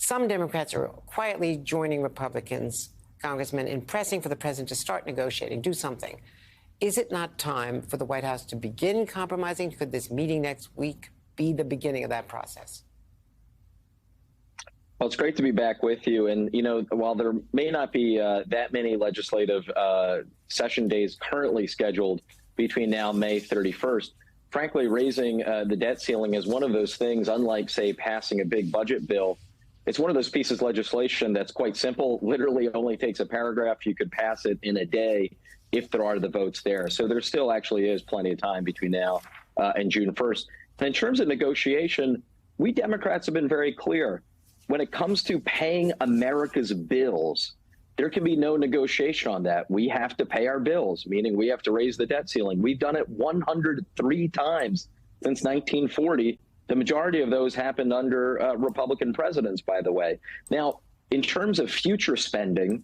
some Democrats are quietly joining Republicans, congressmen, in pressing for the president to start negotiating, do something. Is it not time for the White House to begin compromising? Could this meeting next week be the beginning of that process? Well, it's great to be back with you. And, you know, while there may not be that many legislative session days currently scheduled between now and May 31st, frankly, raising the debt ceiling is one of those things, unlike, say, passing a big budget bill. It's one of those pieces of legislation that's quite simple, literally only takes a paragraph. You could pass it in a day if there are the votes there. So there still actually is plenty of time between now and June 1st. And in terms of negotiation, we Democrats have been very clear. When it comes to paying America's bills, there can be no negotiation on that. We have to pay our bills, meaning we have to raise the debt ceiling. We've done it 103 times since 1940. The majority of those happened under Republican presidents, by the way. Now, in terms of future spending,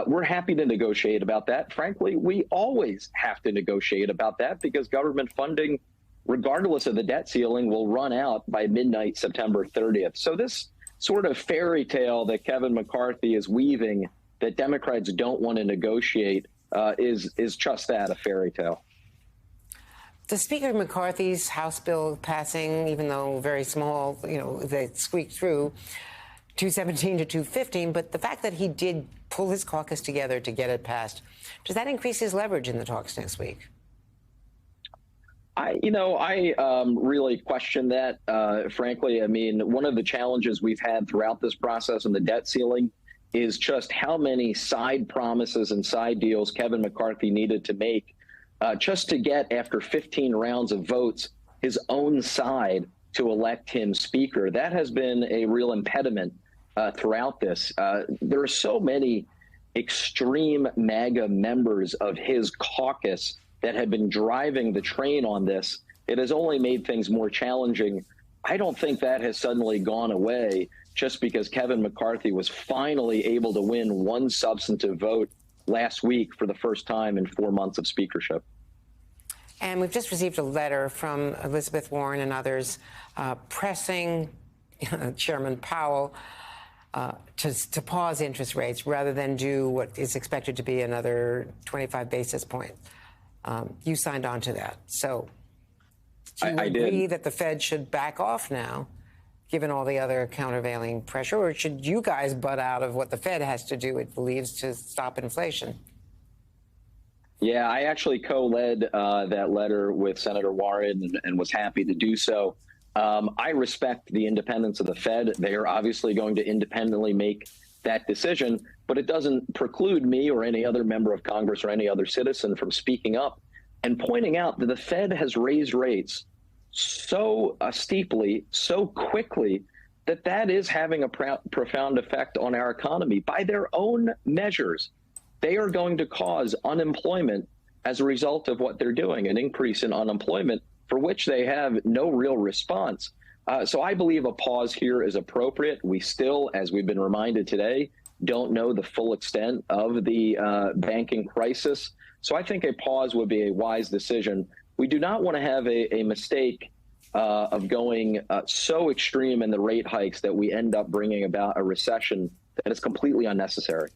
we're happy to negotiate about that. Frankly, we always have to negotiate about that because government funding, regardless of the debt ceiling, will run out by midnight September 30th. So this sort of fairy tale that Kevin McCarthy is weaving that Democrats don't want to negotiate is just that, a fairy tale. The Speaker McCarthy's House bill passing, even though very small, you know, they squeaked through 217 to 215, but the fact that he did pull his caucus together to get it passed, does that increase his leverage in the talks next week? I really question that, frankly. I mean, one of the challenges we've had throughout this process on the debt ceiling is just how many side promises and side deals Kevin McCarthy needed to make just to get, after 15 rounds of votes, his own side to elect him speaker. That has been a real impediment throughout this. There are so many extreme MAGA members of his caucus that have been driving the train on this. It has only made things more challenging. I don't think that has suddenly gone away just because Kevin McCarthy was finally able to win one substantive vote last week for the first time in 4 months of speakership. And we've just received a letter from Elizabeth Warren and others pressing Chairman Powell to pause interest rates rather than do what is expected to be another 25 basis points. You signed on to that. So do you agree that the Fed should back off now, given all the other countervailing pressure, or should you guys butt out of what the Fed has to do, it believes, to stop inflation? Yeah, I actually co-led that letter with Senator Warren and was happy to do so. I respect the independence of the Fed. They are obviously going to independently make that decision, but it doesn't preclude me or any other member of Congress or any other citizen from speaking up and pointing out that the Fed has raised rates so steeply, so quickly, that is having a profound effect on our economy. By their own measures, they are going to cause unemployment as a result of what they're doing, an increase in unemployment for which they have no real response. So I believe a pause here is appropriate. We still, as we've been reminded today, don't know the full extent of the banking crisis. So I think a pause would be a wise decision. We do not want to have a mistake of going so extreme in the rate hikes that we end up bringing about a recession that is completely unnecessary.